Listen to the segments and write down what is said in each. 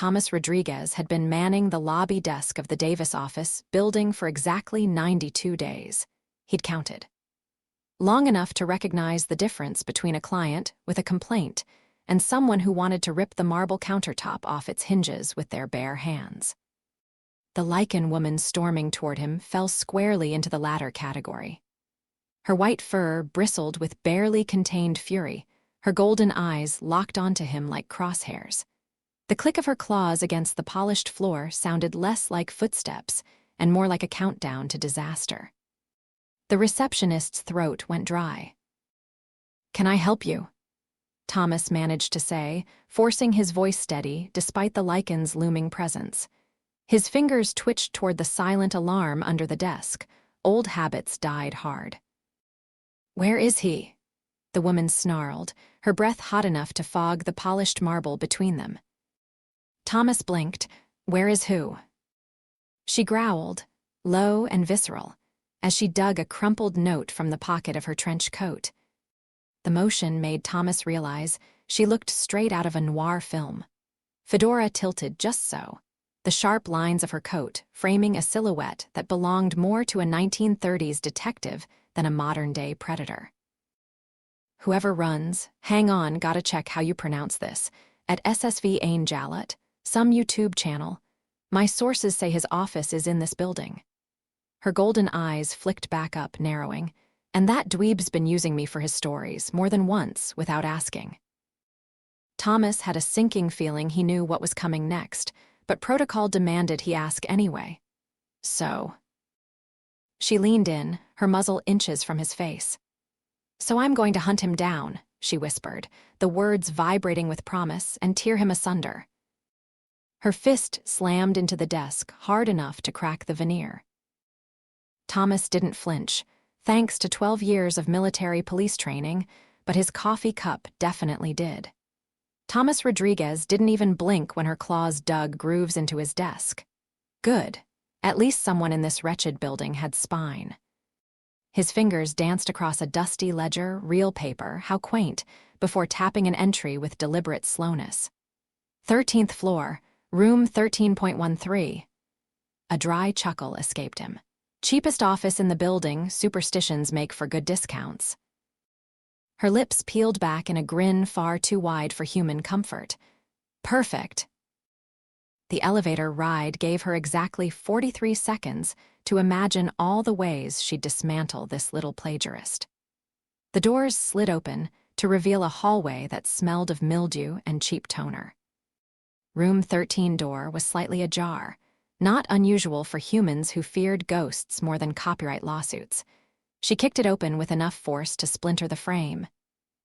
Thomas Rodriguez had been manning the lobby desk of the Davis office building for exactly 92 days. He'd counted. Long enough to recognize the difference between a client with a complaint and someone who wanted to rip the marble countertop off its hinges with their bare hands. The lichen woman storming toward him fell squarely into the latter category. Her white fur bristled with barely contained fury, her golden eyes locked onto him like crosshairs. The click of her claws against the polished floor sounded less like footsteps and more like a countdown to disaster. The receptionist's throat went dry. "Can I help you?" Thomas managed to say, forcing his voice steady despite the lichen's looming presence. His fingers twitched toward the silent alarm under the desk. Old habits died hard. "Where is he?" The woman snarled, her breath hot enough to fog the polished marble between them. Thomas blinked. "Where is who?" She growled, low and visceral, as she dug a crumpled note from the pocket of her trench coat. The motion made Thomas realize she looked straight out of a noir film. Fedora tilted just so, the sharp lines of her coat framing a silhouette that belonged more to a 1930s detective than a modern-day predator. "Whoever runs, hang on, gotta check how you pronounce this, at SSV Ain Jalut, some YouTube channel. My sources say his office is in this building." Her golden eyes flicked back up, narrowing. "And that dweeb's been using me for his stories more than once without asking." Thomas had a sinking feeling he knew what was coming next, but protocol demanded he ask anyway. "So?" She leaned in, her muzzle inches from his face. "So I'm going to hunt him down," she whispered, the words vibrating with promise, "and tear him asunder." Her fist slammed into the desk hard enough to crack the veneer. Thomas didn't flinch, thanks to 12 years of military police training, but his coffee cup definitely did. Thomas Rodriguez didn't even blink when her claws dug grooves into his desk. Good. At least someone in this wretched building had spine. His fingers danced across a dusty ledger, real paper, how quaint, before tapping an entry with deliberate slowness. 13th floor, room 13.13. A dry chuckle escaped him. Cheapest office in the building, superstitions make for good discounts. Her lips peeled back in a grin far too wide for human comfort. Perfect. The elevator ride gave her exactly 43 seconds to imagine all the ways she'd dismantle this little plagiarist. The doors slid open to reveal a hallway that smelled of mildew and cheap toner. Room 13 door was slightly ajar, not unusual for humans who feared ghosts more than copyright lawsuits. She kicked it open with enough force to splinter the frame.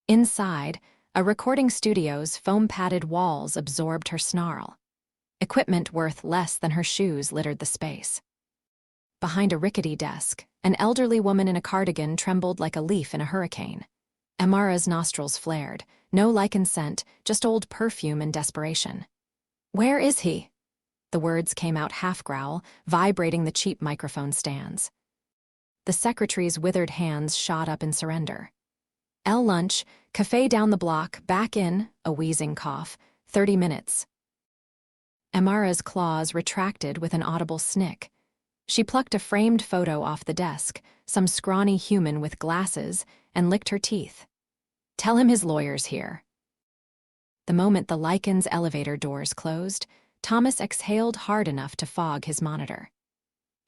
Inside, a recording studio's foam-padded walls absorbed her snarl. Equipment worth less than her shoes littered the space. Behind a rickety desk, an elderly woman in a cardigan trembled like a leaf in a hurricane. Amara's nostrils flared, no lichen scent, just old perfume and desperation. "Where is he?" The words came out half-growl, vibrating the cheap microphone stands. The secretary's withered hands shot up in surrender. "L lunch, cafe down the block, back in," a wheezing cough, 30 minutes. Amara's claws retracted with an audible snick. She plucked a framed photo off the desk, some scrawny human with glasses, and licked her teeth. "Tell him his lawyer's here." The moment the lichen's elevator doors closed, Thomas exhaled hard enough to fog his monitor.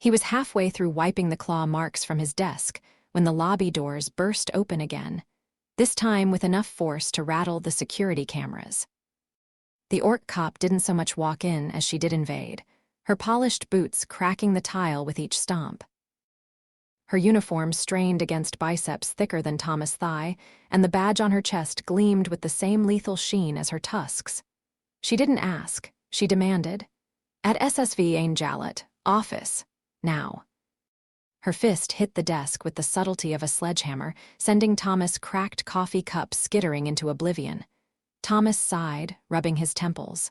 He was halfway through wiping the claw marks from his desk when the lobby doors burst open again, this time with enough force to rattle the security cameras. The orc cop didn't so much walk in as she did invade, her polished boots cracking the tile with each stomp. Her uniform strained against biceps thicker than Thomas' thigh, and the badge on her chest gleamed with the same lethal sheen as her tusks. She didn't ask. She demanded, "At SSV Ain Jalut, office, now." Her fist hit the desk with the subtlety of a sledgehammer, sending Thomas' cracked coffee cup skittering into oblivion. Thomas sighed, rubbing his temples.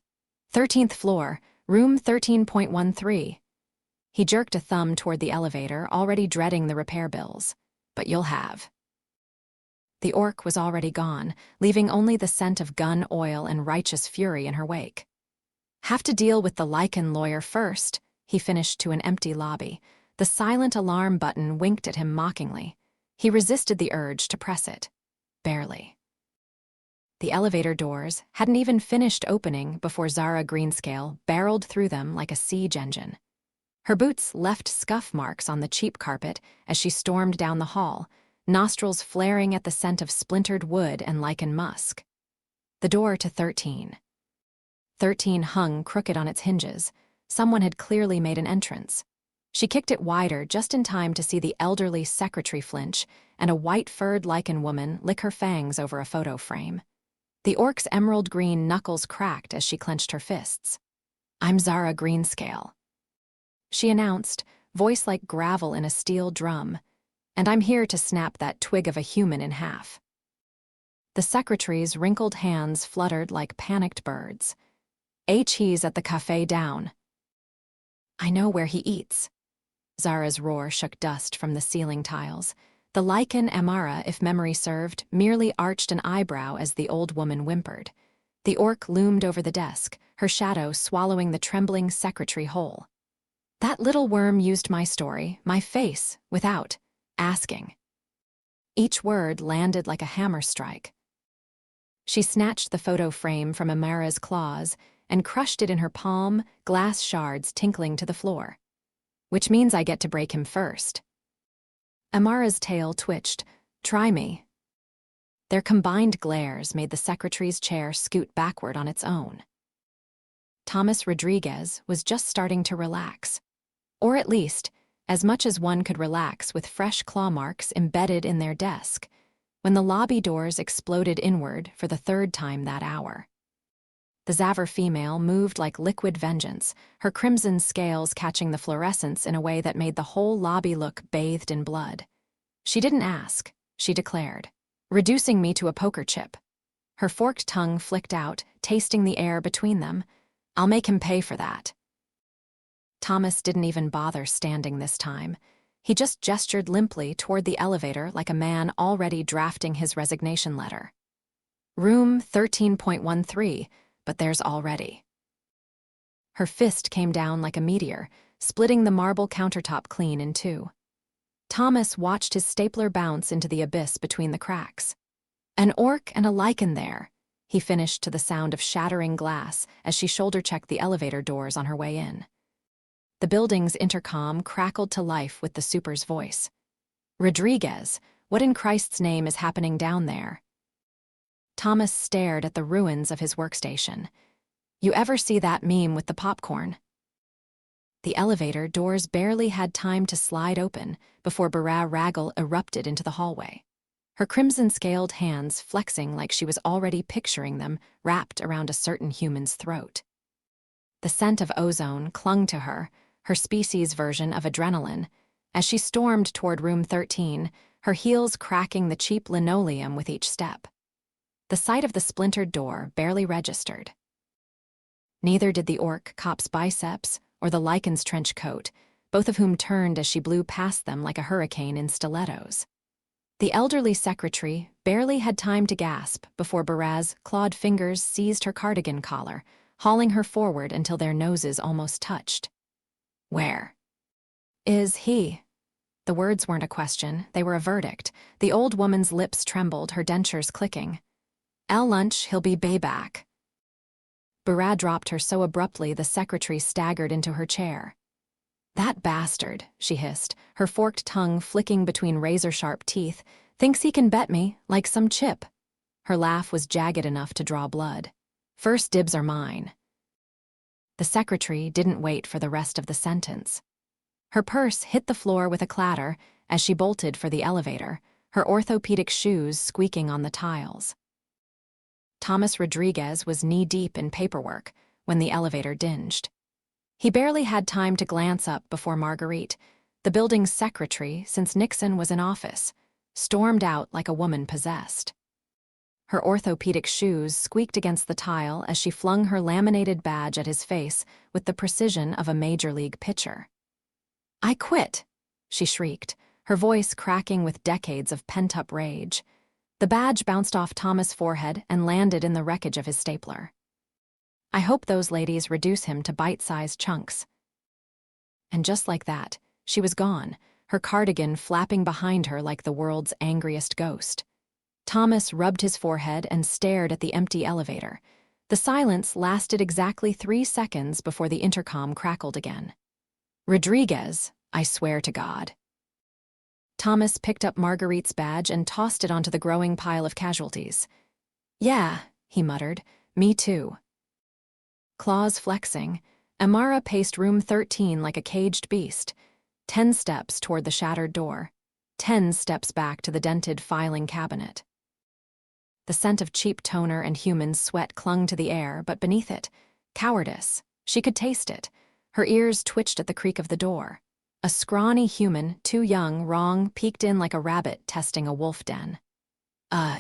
13th floor, room 13.13. He jerked a thumb toward the elevator, already dreading the repair bills. "But you'll have." The orc was already gone, leaving only the scent of gun oil and righteous fury in her wake. Have to deal with the lichen lawyer first, he finished to an empty lobby. The silent alarm button winked at him mockingly. He resisted the urge to press it. Barely. The elevator doors hadn't even finished opening before Zara Greenscale barreled through them like a siege engine. Her boots left scuff marks on the cheap carpet as she stormed down the hall, nostrils flaring at the scent of splintered wood and lichen musk. The door to 13. 13 hung crooked on its hinges. Someone had clearly made an entrance. She kicked it wider just in time to see the elderly secretary flinch and a white-furred lichen woman lick her fangs over a photo frame. The orc's emerald green knuckles cracked as she clenched her fists. "I'm Zara Greenscale," she announced, voice like gravel in a steel drum, "and I'm here to snap that twig of a human in half." The secretary's wrinkled hands fluttered like panicked birds. "He's at the cafe down." "I know where he eats." Zara's roar shook dust from the ceiling tiles. The lichen Amara, if memory served, merely arched an eyebrow as the old woman whimpered. The orc loomed over the desk, her shadow swallowing the trembling secretary whole. "That little worm used my story, my face, without asking." Each word landed like a hammer strike. She snatched the photo frame from Amara's claws and crushed it in her palm, glass shards tinkling to the floor. "Which means I get to break him first." Amara's tail twitched. "Try me." Their combined glares made the secretary's chair scoot backward on its own. Thomas Rodriguez was just starting to relax. Or at least, as much as one could relax with fresh claw marks embedded in their desk, when the lobby doors exploded inward for the third time that hour. The Zaver female moved like liquid vengeance, her crimson scales catching the fluorescence in a way that made the whole lobby look bathed in blood. "She didn't ask," she declared, "reducing me to a poker chip." Her forked tongue flicked out, tasting the air between them. "I'll make him pay for that." Thomas didn't even bother standing this time. He just gestured limply toward the elevator like a man already drafting his resignation letter. "Room 13.13, but there's already." Her fist came down like a meteor, splitting the marble countertop clean in two. Thomas watched his stapler bounce into the abyss between the cracks. "An orc and a lichen there," he finished to the sound of shattering glass as she shoulder-checked the elevator doors on her way in. The building's intercom crackled to life with the super's voice. "Rodriguez, what in Christ's name is happening down there?" Thomas stared at the ruins of his workstation. "You ever see that meme with the popcorn?" The elevator doors barely had time to slide open before Barra Raggle erupted into the hallway, her crimson-scaled hands flexing like she was already picturing them wrapped around a certain human's throat. The scent of ozone clung to her species' version of adrenaline, as she stormed toward room 13, her heels cracking the cheap linoleum with each step. The sight of the splintered door barely registered. Neither did the orc cop's biceps or the lichen's trench coat, both of whom turned as she blew past them like a hurricane in stilettos. The elderly secretary barely had time to gasp before Barra's clawed fingers seized her cardigan collar, hauling her forward until their noses almost touched. "Where is he?" The words weren't a question, they were a verdict. The old woman's lips trembled, her dentures clicking. "Lunch, he'll be back." Barra dropped her so abruptly the secretary staggered into her chair. "That bastard," she hissed, her forked tongue flicking between razor-sharp teeth, "thinks he can bet me, like some chip." Her laugh was jagged enough to draw blood. "First dibs are mine." The secretary didn't wait for the rest of the sentence. Her purse hit the floor with a clatter as she bolted for the elevator, her orthopedic shoes squeaking on the tiles. Thomas Rodriguez was knee-deep in paperwork when the elevator dinged. He barely had time to glance up before Marguerite, the building's secretary since Nixon was in office, stormed out like a woman possessed. Her orthopedic shoes squeaked against the tile as she flung her laminated badge at his face with the precision of a major league pitcher. "I quit," she shrieked, her voice cracking with decades of pent-up rage. The badge bounced off Thomas' forehead and landed in the wreckage of his stapler. I hope those ladies reduce him to bite-sized chunks. And just like that, she was gone, her cardigan flapping behind her like the world's angriest ghost. Thomas rubbed his forehead and stared at the empty elevator. The silence lasted exactly 3 seconds before the intercom crackled again. "Rodriguez, I swear to God." Thomas picked up Marguerite's badge and tossed it onto the growing pile of casualties. "Yeah," he muttered, "me too." Claws flexing, Amara paced room 13 like a caged beast. 10 steps toward the shattered door, 10 steps back to the dented filing cabinet. The scent of cheap toner and human sweat clung to the air, but beneath it, cowardice. She could taste it. Her ears twitched at the creak of the door. A scrawny human, too young, wrong, peeked in like a rabbit testing a wolf den.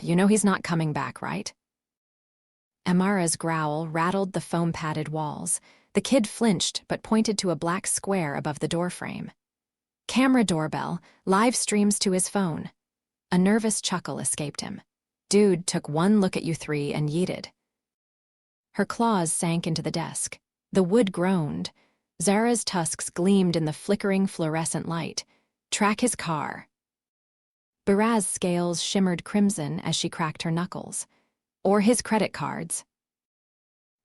You know he's not coming back, right?" Amara's growl rattled the foam-padded walls. The kid flinched but pointed to a black square above the doorframe. "Camera doorbell, live streams to his phone." A nervous chuckle escaped him. "Dude took one look at you three and yeeted." Her claws sank into the desk. The wood groaned. Zara's tusks gleamed in the flickering fluorescent light. "Track his car." Baraz's scales shimmered crimson as she cracked her knuckles. "Or his credit cards."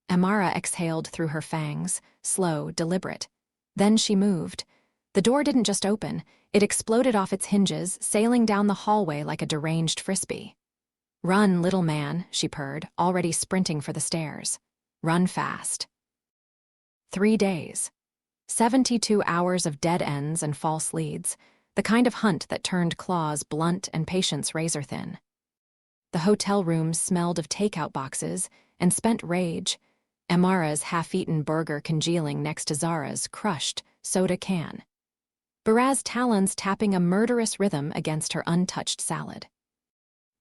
Amara exhaled through her fangs, slow, deliberate. Then she moved. The door didn't just open, it exploded off its hinges, sailing down the hallway like a deranged frisbee. "Run, little man," she purred, already sprinting for the stairs. "Run fast." 3 days. 72 hours of dead ends and false leads, the kind of hunt that turned Claws blunt and patience razor-thin. The hotel rooms smelled of takeout boxes and spent rage, Amara's half-eaten burger congealing next to Zara's crushed soda can. Baraz's talons tapping a murderous rhythm against her untouched salad.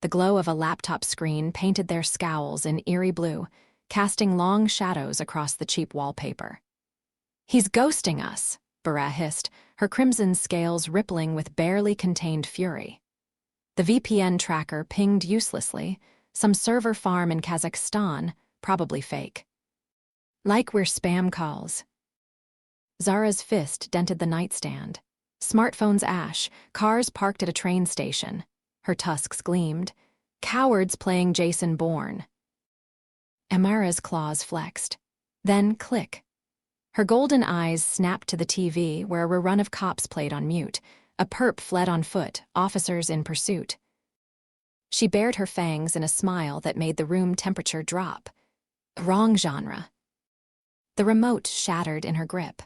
The glow of a laptop screen painted their scowls in eerie blue, casting long shadows across the cheap wallpaper. "He's ghosting us," Baraz hissed, her crimson scales rippling with barely contained fury. The VPN tracker pinged uselessly, some server farm in Kazakhstan, probably fake. "Like we're spam calls." Zara's fist dented the nightstand. Smartphones ash, cars parked at a train station. Her tusks gleamed. Cowards playing Jason Bourne. Amara's claws flexed. Then click. Her golden eyes snapped to the TV where a rerun of cops played on mute. A perp fled on foot, officers in pursuit. She bared her fangs in a smile that made the room temperature drop. Wrong genre. The remote shattered in her grip.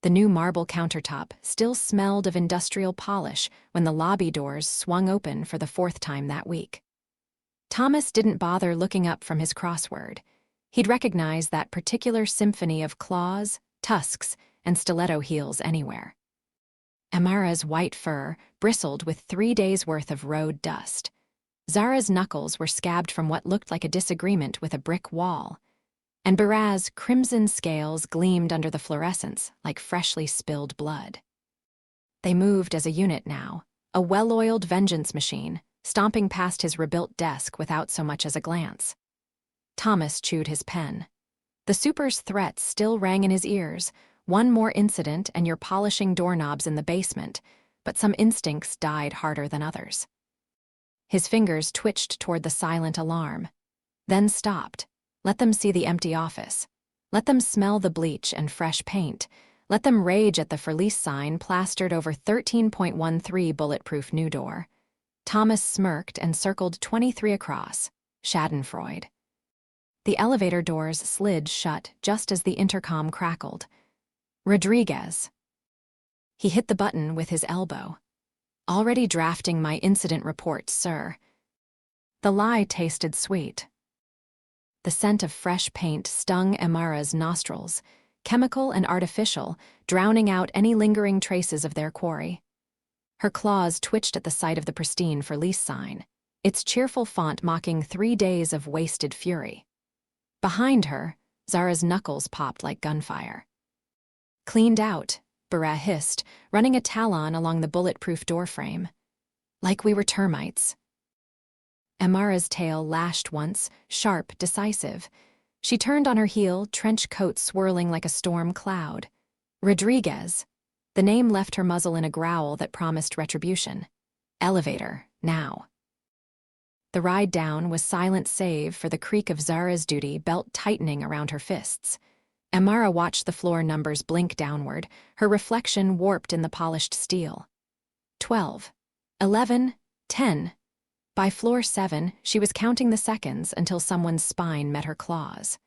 The new marble countertop still smelled of industrial polish when the lobby doors swung open for the 4th time that week. Thomas didn't bother looking up from his crossword. He'd recognize that particular symphony of claws, tusks, and stiletto heels anywhere. Amara's white fur bristled with 3 days' worth of road dust. Zara's knuckles were scabbed from what looked like a disagreement with a brick wall. And Baraz's crimson scales gleamed under the fluorescence like freshly spilled blood. They moved as a unit now, a well-oiled vengeance machine, stomping past his rebuilt desk without so much as a glance. Thomas chewed his pen. The super's threats still rang in his ears. One more incident and you're polishing doorknobs in the basement, but some instincts died harder than others. His fingers twitched toward the silent alarm, then stopped. Let them see the empty office. Let them smell the bleach and fresh paint. Let them rage at the for lease sign plastered over 13.13 bulletproof new door. Thomas smirked and circled 23 across. Schadenfreude. The elevator doors slid shut just as the intercom crackled. "Rodriguez." He hit the button with his elbow. "Already drafting my incident report, sir." The lie tasted sweet. The scent of fresh paint stung Amara's nostrils, chemical and artificial, drowning out any lingering traces of their quarry. Her claws twitched at the sight of the pristine for lease sign, its cheerful font mocking 3 days of wasted fury. Behind her, Zara's knuckles popped like gunfire. "Cleaned out," Baraz hissed, running a talon along the bulletproof doorframe. "Like we were termites." Amara's tail lashed once, sharp, decisive. She turned on her heel, trench coat swirling like a storm cloud. Rodriguez. The name left her muzzle in a growl that promised retribution. Elevator, now. The ride down was silent save for the creak of Zara's duty belt tightening around her fists. Amara watched the floor numbers blink downward, her reflection warped in the polished steel. 12, 11, 10. By floor 7, she was counting the seconds until someone's spine met her claws.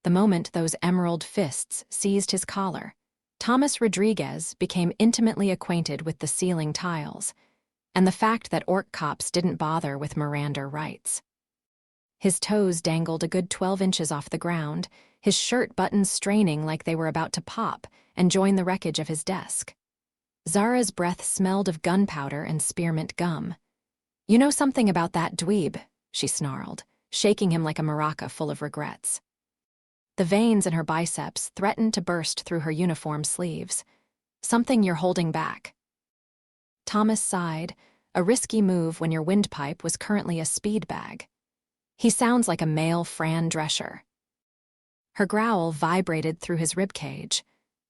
The moment those emerald fists seized his collar, Thomas Rodriguez became intimately acquainted with the ceiling tiles and the fact that orc cops didn't bother with Miranda rights. His toes dangled a good 12 inches off the ground, his shirt buttons straining like they were about to pop and join the wreckage of his desk. Zara's breath smelled of gunpowder and spearmint gum. "You know something about that dweeb," she snarled, shaking him like a maraca full of regrets. The veins in her biceps threatened to burst through her uniform sleeves. "Something you're holding back." Thomas sighed, a risky move when your windpipe was currently a speed bag. "He sounds like a male Fran Drescher." Her growl vibrated through his ribcage.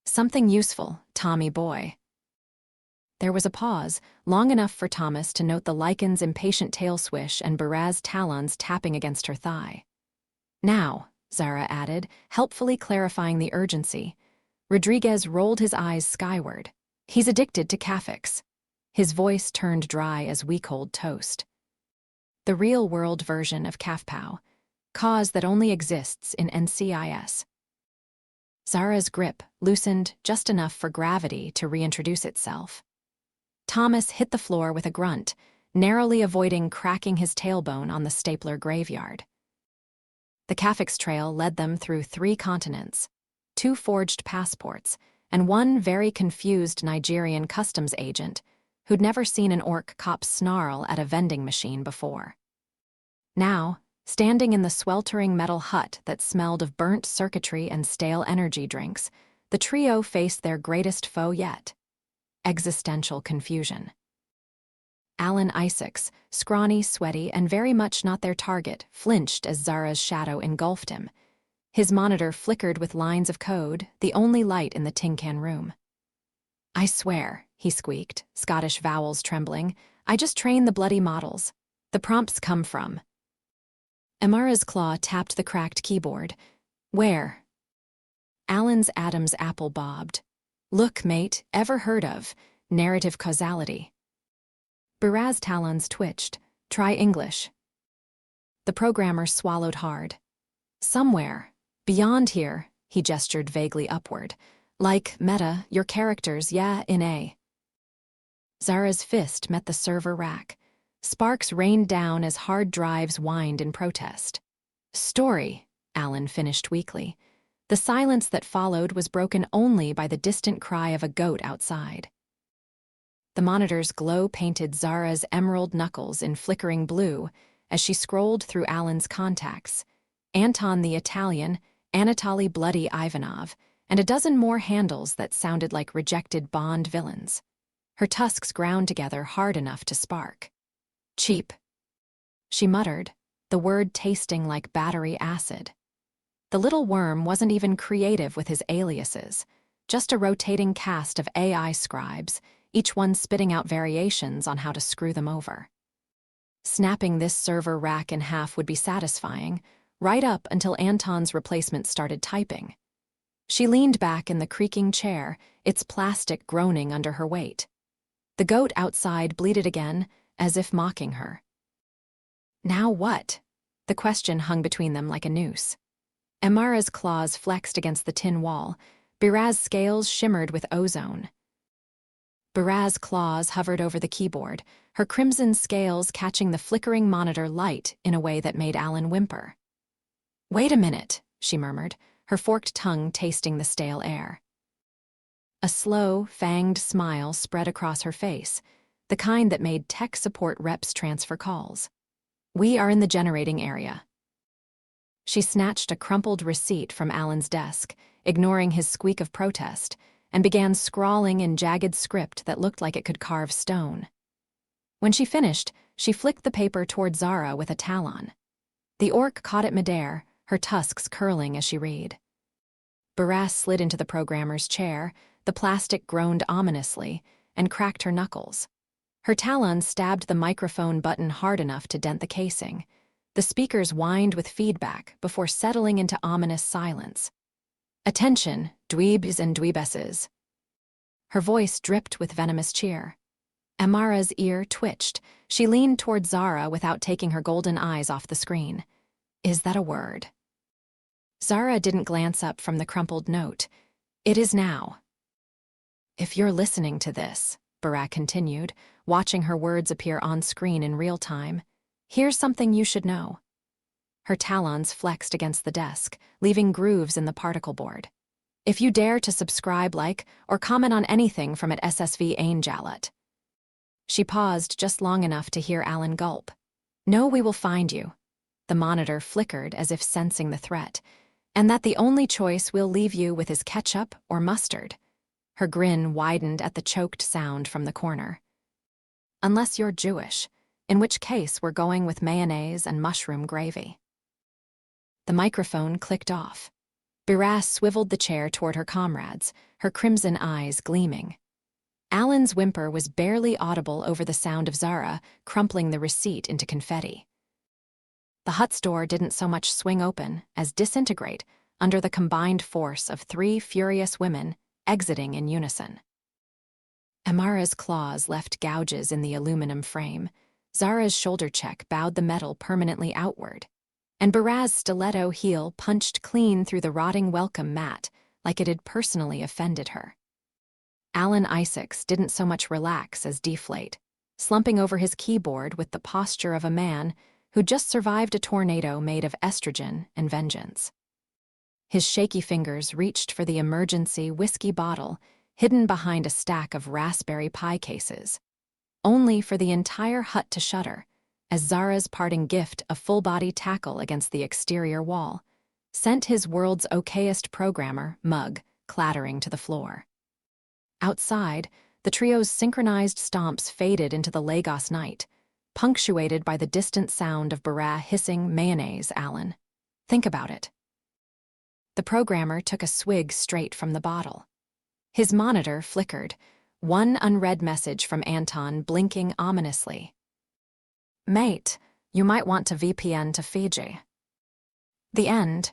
"Something useful, Tommy boy." There was a pause, long enough for Thomas to note the lichen's impatient tail swish and Baraz's talons tapping against her thigh. "Now," Zara added, helpfully clarifying the urgency. Rodriguez rolled his eyes skyward. "He's addicted to Cafix." His voice turned dry as week-old toast. The real-world version of Cafpow, cause that only exists in NCIS. Zara's grip loosened just enough for gravity to reintroduce itself. Thomas hit the floor with a grunt, narrowly avoiding cracking his tailbone on the stapler graveyard. The Cafix trail led them through 3 continents, 2 forged passports, and 1 very confused Nigerian customs agent who'd never seen an orc cop snarl at a vending machine before. Now, standing in the sweltering metal hut that smelled of burnt circuitry and stale energy drinks, the trio faced their greatest foe yet: existential confusion. Alan Isaacs, scrawny, sweaty, and very much not their target, flinched as Zara's shadow engulfed him. His monitor flickered with lines of code, the only light in the tin can room. "I swear," he squeaked, Scottish vowels trembling, "I just train the bloody models. The prompts come from." Amara's claw tapped the cracked keyboard. "Where?" Alan's Adam's apple bobbed. "Look, mate, ever heard of narrative causality?" Baraz's talons twitched. "Try English." The programmer swallowed hard. "Somewhere. Beyond here," he gestured vaguely upward. "Like meta, your characters, yeah, in A." Zara's fist met the server rack. Sparks rained down as hard drives whined in protest. "Story," Alan finished weakly. The silence that followed was broken only by the distant cry of a goat outside. The monitor's glow painted Zara's emerald knuckles in flickering blue as she scrolled through Alan's contacts. Anton the Italian, Anatoly Bloody Ivanov, and a dozen more handles that sounded like rejected Bond villains. Her tusks ground together hard enough to spark. "Cheap," she muttered, the word tasting like battery acid. The little worm wasn't even creative with his aliases, just a rotating cast of AI scribes, each one spitting out variations on how to screw them over. Snapping this server rack in half would be satisfying, right up until Anton's replacement started typing. She leaned back in the creaking chair, its plastic groaning under her weight. The goat outside bleated again, as if mocking her. "Now what?" The question hung between them like a noose. Amara's claws flexed against the tin wall. Baraz's scales shimmered with ozone. Baraz's claws hovered over the keyboard, her crimson scales catching the flickering monitor light in a way that made Alan whimper. "Wait a minute," she murmured, her forked tongue tasting the stale air. A slow, fanged smile spread across her face, the kind that made tech support reps transfer calls. "We are in the generating area." She snatched a crumpled receipt from Alan's desk, ignoring his squeak of protest, and began scrawling in jagged script that looked like it could carve stone. When she finished, she flicked the paper toward Zara with a talon. The orc caught it midair, her tusks curling as she read. Barras slid into the programmer's chair, the plastic groaned ominously, and cracked her knuckles. Her talons stabbed the microphone button hard enough to dent the casing. The speakers whined with feedback before settling into ominous silence. "Attention, dweebs and dweebesses." Her voice dripped with venomous cheer. Amara's ear twitched. She leaned toward Zara without taking her golden eyes off the screen. "Is that a word?" Zara didn't glance up from the crumpled note. "It is now." "If you're listening to this," Barak continued, watching her words appear on screen in real time, "here's something you should know." Her talons flexed against the desk, leaving grooves in the particle board. "If you dare to subscribe, like, or comment on anything from at SSV Ain Jalut." She paused just long enough to hear Alan gulp. "No, we will find you." The monitor flickered as if sensing the threat. "And that the only choice we'll leave you with is ketchup or mustard." Her grin widened at the choked sound from the corner. "Unless you're Jewish, in which case we're going with mayonnaise and mushroom gravy." The microphone clicked off. Barras swiveled the chair toward her comrades, her crimson eyes gleaming. Alan's whimper was barely audible over the sound of Zara crumpling the receipt into confetti. The hut's door didn't so much swing open as disintegrate under the combined force of 3 furious women exiting in unison. Amara's claws left gouges in the aluminum frame. Zara's shoulder check bowed the metal permanently outward, and Barras' stiletto heel punched clean through the rotting welcome mat like it had personally offended her. Alan Isaacs didn't so much relax as deflate, slumping over his keyboard with the posture of a man who just survived a tornado made of estrogen and vengeance. His shaky fingers reached for the emergency whiskey bottle hidden behind a stack of raspberry pie cases, only for the entire hut to shudder as Zara's parting gift, a full-body tackle against the exterior wall, sent his world's okayest programmer, Mug, clattering to the floor. Outside, the trio's synchronized stomps faded into the Lagos night, punctuated by the distant sound of Barras hissing, "Mayonnaise, Alan. Think about it." The programmer took a swig straight from the bottle. His monitor flickered, one unread message from Anton blinking ominously. "Mate, you might want to VPN to Fiji." The end.